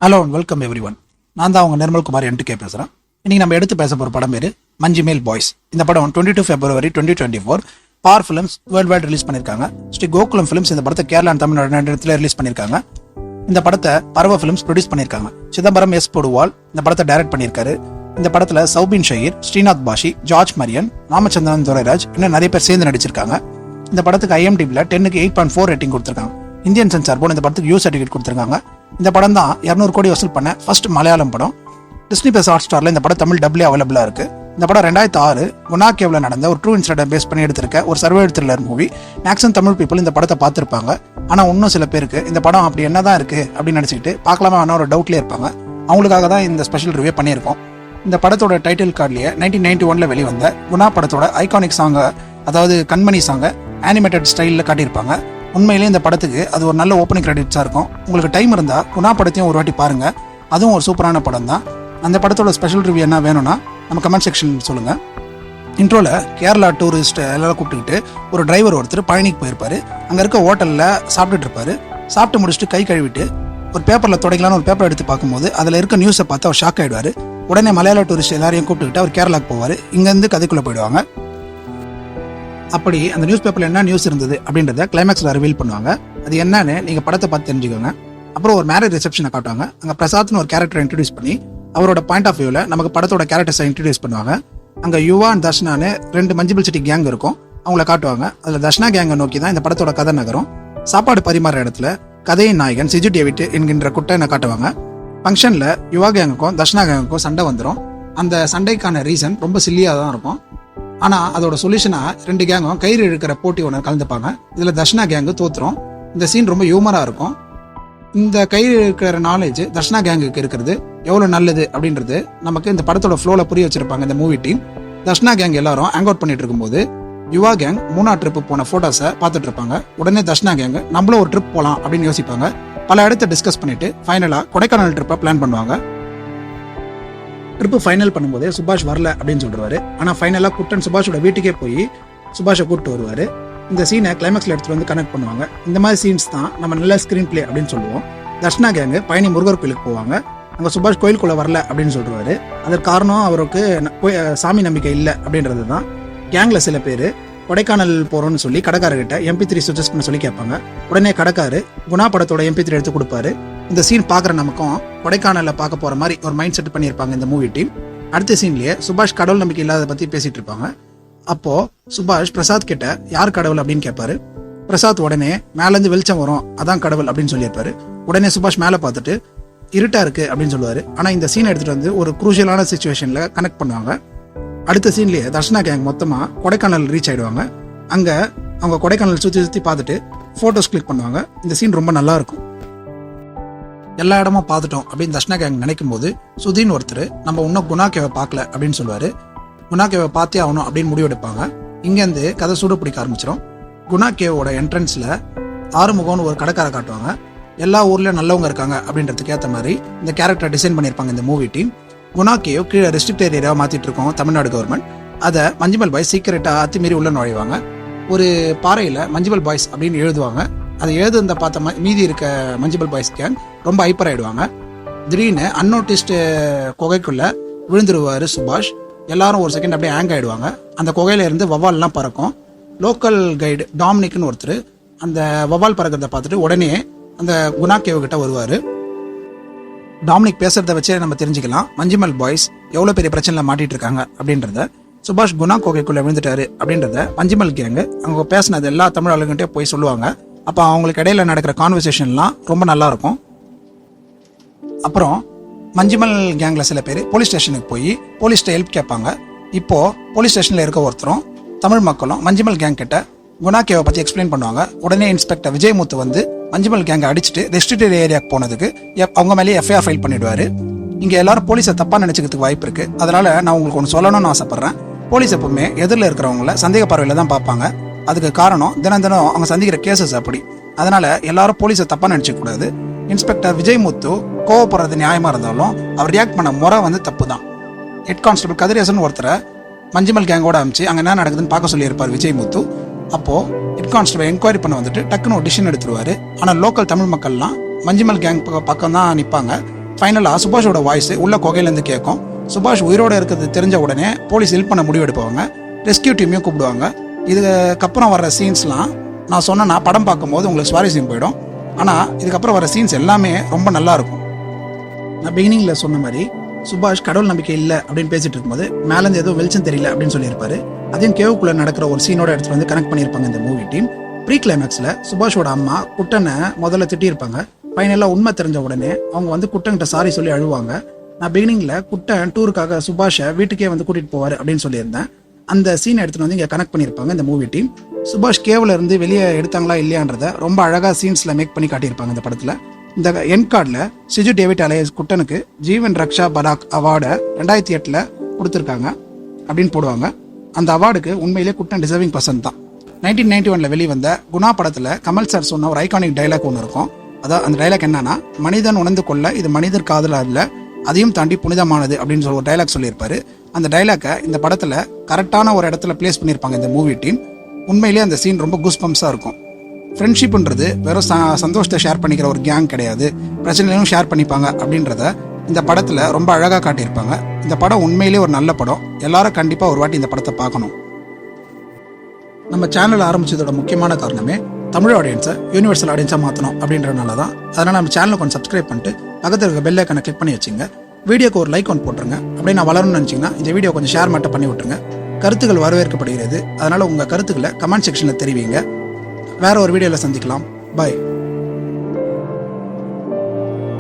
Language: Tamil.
Hello and welcome every one. நான் தான் அவங்க நிர்மல்குமார் என்கிட்ட பேசுகிறேன். இன்றைக்கி நம்ம எடுத்து பேச போகிற படம் பேர் மஞ்சுமேல் பாய்ஸ். இந்த படம் 22 February 2024 பார் ஃபிலிம்ஸ் வேர்ல்டு வைட் ரிலீஸ் பண்ணியிருக்காங்க. ஸ்ரீ கோகுலம் ஃபிலிம்ஸ் இந்த படத்தை கேரளா அண்ட் தமிழ்நாடு இடத்துல ரிலீஸ் பண்ணியிருக்காங்க. இந்த படத்தை பரவ ஃபிலிம்ஸ் ப்ரொடியூஸ் பண்ணியிருக்காங்க. சிதம்பரம் எஸ் பொடுவால் இந்த படத்தை டைரக்ட் பண்ணியிருக்காரு. இந்த படத்தில் சௌபின் ஷஹீர், ஸ்ரீநாத் பாஷி, ஜார்ஜ் மரியன், ராமச்சந்திரன் துரைராஜ் இன்னும் நிறைய பேர் சேர்ந்து நடிச்சிருக்காங்க. இந்த படத்துக்கு IMDbல 10க்கு 8.4 ரேட்டிங் கொடுத்துருக்காங்க. இந்தியன் சென்சார் போர்டு இந்த படத்துக்கு சர்டிஃபிகேட் கொடுத்துருக்காங்க. இந்த படம் தான் 200 கோடி வசூல் பண்ண ஃபர்ஸ்ட் மலையாளம் படம். டிஸ்னி பிளஸ் ஹாட் ஸ்டார்ல இந்த படம் தமிழ் டப்ளே அவைலபிளா இருக்கு. இந்த படம் 2006 குணாகேவ்ல நடந்த ஒரு ட்ரூ இன்சிடென்ட் பேஸ் பண்ணி எடுத்திருக்க ஒரு survival thriller movie. Maximum Tamil people இந்த படத்தை பார்த்துருப்பாங்க. ஆனால் இன்னும் சில பேருக்கு இந்த படம் அப்படி என்னதான் இருக்கு அப்படின்னு நினைச்சிட்டு பார்க்கலாமா வேணா ஒரு டவுட்லேயே இருப்பாங்க. அவங்களுக்காக தான் இந்த ஸ்பெஷல் ரிவ்யூ பண்ணியிருக்கோம். இந்த படத்தோட டைட்டில் கார்ட்லயே 1991 வெளிவந்த குணா படத்தோட ஐகானிக் சாங்கை, அதாவது கண்மணி சாங்கை அனிமேட்டட் ஸ்டைலில் காட்டியிருப்பாங்க. உண்மையிலேயே இந்த படத்துக்கு அது ஒரு நல்ல ஓப்பனிங் கிரெடிட்ஸாக இருக்கும். உங்களுக்கு டைம் இருந்தால் குணா படத்தையும் ஒரு வாட்டி பாருங்க. அதுவும் ஒரு சூப்பரான படம் தான். அந்த படத்தோட ஸ்பெஷல் ரிவ்யூ என்ன வேணும்னா நம்ம கமெண்ட் செக்ஷன் சொல்லுங்கள். இன்ட்ரோவில் கேரளா டூரிஸ்ட் எல்லாம் கூப்பிட்டுக்கிட்டு ஒரு டிரைவர் ஒருத்தர் பழனிக்கு போயிருப்பாரு. அங்கே இருக்க ஹோட்டலில் சாப்பிட்டுட்டு இருப்பாரு. சாப்பிட்டு முடிச்சுட்டு கை கழுவிட்டு ஒரு பேப்பரில் தொடங்கலான்னு ஒரு பேப்பர் எடுத்து பார்க்கும்போது அதில் இருக்க நியூஸை பார்த்து அவர் ஷாக் ஆகிடுவார். உடனே மலையாள டூரிஸ்ட் எல்லாரையும் கூப்பிட்டுக்கிட்டு அவர் கேரளாவுக்கு போவார். இங்கேருந்து கதைக்குள்ளே போயிடுவாங்க. அப்படி அந்த நியூஸ் பேப்பரில் என்ன நியூஸ் இருந்தது அப்படின்றத கிளைமேக்ஸில் ரிவீல் பண்ணுவாங்க. அது என்னன்னு நீங்கள் படத்தை பார்த்து தெரிஞ்சுக்கோங்க. அப்புறம் ஒரு மேரேஜ் ரிசப்ஷனை காட்டுவாங்க. அங்கே பிரசாத்னு ஒரு கேரக்டரை இன்ட்ரடியூஸ் பண்ணி அவரோட பாயிண்ட் ஆஃப் வியூவில் நமக்கு படத்தோட கேரக்டர்ஸை இன்ட்ரடியூஸ் பண்ணுவாங்க. அங்கே யுவா அண்ட் தர்ஷனான்னு 2 மஞ்சுபிள் சிட்டி கேங் இருக்கும். அவங்கள காட்டுவாங்க. அதில் தர்ஷனா கேங்கை நோக்கி தான் இந்த படத்தோட கதை நகரும். சாப்பாடு பரிமாற இடத்துல கதையின் நாயகன் சிஜு டேவிட் என்கின்ற குட்டையை காட்டுவாங்க. ஃபங்க்ஷனில் யுவா கேங்குக்கும் தர்ஷனா கேங்குக்கும் சண்டை வந்துடும். அந்த சண்டைக்கான ரீசன் ரொம்ப சில்லியாக தான் இருக்கும். ஆனால் அதோட சொல்யூஷனாக 2 கேங்கும் கயிறு இழுக்கிற போட்டி ஒன்று கலந்துப்பாங்க. இதில் தர்ஷனா கேங்கு தோத்துரும். இந்த சீன் ரொம்ப ஹியூமராக இருக்கும். இந்த கயிறு இருக்கிற நாலேஜ் தர்ஷனா கேங்குக்கு இருக்கிறது எவ்வளோ நல்லது அப்படின்றது நமக்கு இந்த படத்தோட ஃப்ளோவில் புரிய வச்சிருப்பாங்க இந்த மூவி டீம். தர்ஷனா கேங் எல்லாரும் ஹேங் அவுட் பண்ணிட்டு இருக்கும்போது யுவா கேங் 3 ட்ரிப்பு போன ஃபோட்டோஸை பார்த்துட்டு இருப்பாங்க. உடனே தர்ஷனா கேங் நம்மளும் ஒரு ட்ரிப் போகலாம் அப்படின்னு யோசிப்பாங்க. பல இடத்த டிஸ்கஸ் பண்ணிட்டு ஃபைனலாக கொடைக்கானல் ட்ரிப்பை பிளான் பண்ணுவாங்க. ட்ரிப்பு ஃபைனல் பண்ணும்போது சுபாஷ் வரல அப்படின்னு சொல்றாரு. ஆனால் ஃபைனலாக குட்டன் சுபாஷோட வீட்டுக்கே போய் சுபாஷை கூப்பிட்டு வருவார். இந்த சீனை கிளைமேக்ஸில் எடுத்துகிட்டு வந்து கனெக்ட் பண்ணுவாங்க. இந்த மாதிரி சீன்ஸ் தான் நம்ம நல்ல ஸ்க்ரீன் பிளே அப்படின்னு சொல்லுவோம். தர்ஷனா கேங்கு பழனி முருகர் கோயிலுக்கு போவாங்க. அங்கே சுபாஷ் கோயிலுக்குள்ளே வரல அப்படின்னு சொல்றாரு. அதற்கு காரணம் அவருக்கு சாமி நம்பிக்கை இல்லை அப்படின்றது தான். கேங்கில் சில பேர் கொடைக்கானல் போகிறோன்னு சொல்லி கடைக்காரர்கிட்ட MP3 சஜஸ்ட் பண்ண சொல்லி கேட்பாங்க. உடனே கடைக்காரு குணா படத்தோட MP3 எடுத்து கொடுப்பாரு. இந்த சீன் பார்க்குற நமக்கும் கொடைக்கானலில் பார்க்க போகிற மாதிரி ஒரு மைண்ட் செட் பண்ணியிருப்பாங்க இந்த மூவி டீம். அடுத்த சீன்லேயே சுபாஷ் கடவுள் நம்பிக்கை இல்லாத பற்றி பேசிகிட்டு இருப்பாங்க. அப்போது சுபாஷ் பிரசாத் கிட்ட யார் கடவுள் அப்படின்னு கேட்பாரு. பிரசாத் உடனே மேலேருந்து வெளிச்சம் வரும், அதான் கடவுள் அப்படின்னு சொல்லியிருப்பாரு. உடனே சுபாஷ் மேலே பார்த்துட்டு இருட்டா இருக்கு அப்படின்னு சொல்லுவார். ஆனால் இந்த சீனை எடுத்துகிட்டு வந்து ஒரு குரூஷியலான சுச்சுவேஷனில் கனெக்ட் பண்ணுவாங்க. அடுத்த சீன்லேயே தர்ஷனா கேங் மொத்தமாக கொடைக்கானல் ரீச் ஆகிடுவாங்க. அங்கே அவங்க கொடைக்கானல் சுற்றி பார்த்துட்டு ஃபோட்டோஸ் கிளிக் பண்ணுவாங்க. இந்த சீன் ரொம்ப நல்லா இருக்கும். எல்லா இடமும் பார்த்துட்டோம் அப்படின்னு தர்ஷனா கேங் நினைக்கும் போது சுதீன் ஒருத்தர் நம்ம இன்னும் குணாகேவை பார்க்கல அப்படின்னு சொல்லுவார். குணாகேவை பார்த்தே ஆகணும் அப்படின்னு முடிவெடுப்பாங்க. இங்கேருந்து கதை சூடு பிடிக்க ஆரம்பிச்சிடும். குணாகேவோட என்ட்ரன்ஸில் ஆறுமுகம்னு ஒரு கடைக்காரை காட்டுவாங்க. எல்லா ஊர்லேயும் நல்லவங்க இருக்காங்க அப்படின்றதுக்கு ஏற்ற மாதிரி இந்த கேரக்டரை டிசைன் பண்ணியிருப்பாங்க இந்த மூவி டீம். குணாகேவ் கீழே ரெஸ்ட்ரிக்டட் ஏரியாவை மாற்றிட்டு இருக்கோம் தமிழ்நாடு கவர்மெண்ட். அதை மஞ்சுமல் பாய்ஸ் சீக்கிரட்டாக அத்துமீறி உள்ள நுழைவாங்க. ஒரு பாறையில் மஞ்சுமல் பாய்ஸ் அப்படின்னு எழுதுவாங்க. அதை எழுதுந்த பார்த்த மீதி இருக்க மஞ்சுமல் பாய்ஸ் கேங் ரொம்ப ஹைப்பர் ஆயிடுவாங்க. திடீர்னு அன்னோட்டிஸ்ட் குகைக்குள்ள விழுந்துருவாரு சுபாஷ். எல்லாரும் ஒரு செகண்ட் அப்படியே ஹேங் ஆயிடுவாங்க. அந்த குகையில இருந்து வவால்லாம் பறக்கும். லோக்கல் கைடு டாமினிக்னு ஒருத்தர் அந்த வவால் பறக்கிறத பார்த்துட்டு உடனே அந்த குணாகேவ் கிட்ட வருவார். டாமினிக் பேசுறத வச்சே நம்ம தெரிஞ்சுக்கலாம் மஞ்சுமல் பாய்ஸ் எவ்வளோ பெரிய பிரச்சனையில் மாட்டிட்டு இருக்காங்க அப்படின்றத. சுபாஷ் குணா குகைக்குள்ள விழுந்துட்டாரு அப்படின்றத மஞ்சுமல் கேங்கு அவங்க பேசினது எல்லா தமிழ் ஆளுங்கிட்டே போய் சொல்லுவாங்க. அப்போ அவங்களுக்கு இடையில நடக்கிற கான்வர்சேஷன்லாம் ரொம்ப நல்லா இருக்கும். அப்புறம் மஞ்சுமல் கேங்கில் சில பேர் போலீஸ் ஸ்டேஷனுக்கு போய் போலீஸ்கிட்ட ஹெல்ப் கேட்பாங்க. இப்போ போலீஸ் ஸ்டேஷனில் இருக்க ஒருத்தரும் தமிழ் மக்களும் மஞ்சுமல் கேங் கிட்ட குணாகேவை பற்றி எக்ஸ்பிளைன் பண்ணுவாங்க. உடனே இன்ஸ்பெக்டர் விஜயமுத்து வந்து மஞ்சுமல் கேங்கை அடிச்சுட்டு ரெஸ்ட்ரிக்டட் ஏரியாவுக்கு போனதுக்கு அவங்க மேலேயே FIR ஃபைல் பண்ணிடுவாரு. இங்கே எல்லாரும் போலீஸை தப்பாக நினச்சிக்கிறதுக்கு வாய்ப்பு இருக்குது. அதனால நான் உங்களுக்கு ஒன்று சொல்லணும்னு ஆசைப்பட்றேன். போலீஸ் எப்பவுமே எதிரில் இருக்கிறவங்கள சந்தேக பார்வையில் தான் பார்ப்பாங்க. அதுக்கு காரணம் தினம் தினம் அவங்க சந்திக்கிற கேசஸ் அப்படி. அதனால எல்லாரும் போலீஸை தப்பாக நினச்சிக்க கூடாது. இன்ஸ்பெக்டர் விஜயமுத்து கோவப்படுறது நியாயமாக இருந்தாலும் அவர் ரியாக்ட் பண்ண முறை வந்து தப்பு தான். ஹெட் கான்ஸ்டபிள் கதிரேசன் ஒருத்தரை மஞ்சுமல் கேங்கோட அமிச்சு அங்கே என்ன நடக்குதுன்னு பார்க்க சொல்லியிருப்பார் விஜயமுத்து. அப்போது ஹெட் கான்ஸ்டபிள் என்கொயரி பண்ண வந்துட்டு டக்குன்னு ஒரு டிசிஷன் எடுத்துருவாரு. ஆனால் லோக்கல் தமிழ் மக்கள்லாம் மஞ்சுமல் கேங் பக்கம் தான் நிற்பாங்க. ஃபைனலாக சுபாஷோட வாய்ஸ் உள்ள குகையிலேருந்து கேட்கும். சுபாஷ் உயிரோடு இருக்கிறது தெரிஞ்ச உடனே போலீஸ் ஹெல்ப் பண்ண முடிவெடுப்பாங்க. ரெஸ்கியூ டீமையும் கூப்பிடுவாங்க. இதுக்கப்புறம் வர சீன்ஸ்லாம் நான் சொன்னேன்னா படம் பார்க்கும்போது உங்களுக்கு சுவாரஸ்யம் போயிடும். ஆனால் இதுக்கப்புறம் வர சீன்ஸ் எல்லாமே ரொம்ப நல்லா இருக்கும். நான் பிகினிங்கில் சொன்ன மாதிரி சுபாஷ் கடவுள் நம்பிக்கை இல்லை அப்படின்னு பேசிட்டு இருக்கும்போது மேலேருந்து ஏதோ வெளிச்சம் தெரியல அப்படின்னு சொல்லியிருப்பாரு. அதையும் கேவுக்குள்ளே நடக்கிற ஒரு சீனோட இடத்துல வந்து கனெக்ட் பண்ணியிருப்பாங்க இந்த மூவி டீம். ப்ரீ கிளைமேக்ஸில் சுபாஷோட அம்மா குட்டனை முதல்ல திட்டியிருப்பாங்க. ஃபைனலாக உண்மை தெரிஞ்ச உடனே அவங்க வந்து குட்டன்கிட்ட சாரி சொல்லி அழுவாங்க. நான் பிகினிங்கில் குட்டன் டூருக்காக சுபாஷை வீட்டுக்கே வந்து கூட்டிகிட்டு போவார் அப்படின்னு சொல்லியிருந்தேன். அந்த சீனை எடுத்துகிட்டு வந்து இங்கே கனெக்ட் பண்ணியிருப்பாங்க இந்த மூவி டீம். சுபாஷ் கேவில் இருந்து வெளியே எடுத்தாங்களா இல்லையான்றதை ரொம்ப அழகாக சீன்ஸில் மேக் பண்ணி காட்டியிருப்பாங்க இந்த படத்தில். இந்த என் கார்டில் சிஜு டேவிட் அலையஸ் குட்டனுக்கு ஜீவன் ரக்ஷா பராக் அவார்டை 2008 கொடுத்துருக்காங்க அப்படின்னு போடுவாங்க. அந்த அவார்டுக்கு உண்மையிலே குட்டன் டிசர்விங் பர்சன் தான். 1991 வெளிவந்த குணா படத்தில் கமல் சார் சொன்ன ஒரு ஐகானிக் டைலாக் ஒன்று இருக்கும். அதான் அந்த டைலாக் என்னன்னா, மனிதன் உணர்ந்து கொள்ள இது மனிதர் காதல் அல்ல, அதையும் தாண்டி புனிதமானது அப்படின்னு சொல்லி ஒரு டைலாக் சொல்லியிருப்பாரு. அந்த டைலாக்கை இந்த படத்தில் கரெக்டான ஒரு இடத்துல பிளேஸ் பண்ணியிருப்பாங்க இந்த மூவி டீம். உண்மையிலேயே அந்த சீன் ரொம்ப கூஸ் பம்ப்ஸாக இருக்கும். ஃப்ரெண்ட்ஷிப்ன்றது வெறும் சந்தோஷத்தை ஷேர் பண்ணிக்கிற ஒரு கேங் கிடையாது, பிரச்சனையும் ஷேர் பண்ணிப்பாங்க அப்படின்றத இந்த படத்தில் ரொம்ப அழகாக காட்டியிருப்பாங்க. இந்த படம் உண்மையிலேயே ஒரு நல்ல படம். எல்லாரும் கண்டிப்பாக ஒரு வாட்டி இந்த படத்தை பார்க்கணும். நம்ம சேனல் ஆரம்பிச்சதோட முக்கியமான காரணமே தமிழ் ஆடியன்ஸை யூனிவர்சல் ஆடியன்ஸாக மாற்றணும் அப்படின்றனால தான். அதனால் நம்ம சேனலை கொஞ்சம் சப்ஸ்கிரைப் பண்ணிட்டு பக்கத்தில் இருக்க பெல் ஐக்கானை கிளிக் பண்ணி வச்சுங்க. வீடியோக்கு ஒரு லைக் ஒன்று போட்டுருங்க. அப்படியே நான் வளரணும்னு நினச்சிங்கன்னா இந்த வீடியோ கொஞ்சம் ஷேர் மட்டும் பண்ணி விட்டுருங்க. கருத்துக்கள் வரவேற்கப்படுகிறது. அதனால் உங்கள் கருத்துக்களை கமெண்ட் செக்ஷனில் தெரிவிங்க. வேற ஒரு வீடியோவில் சந்திக்கலாம். பாய்.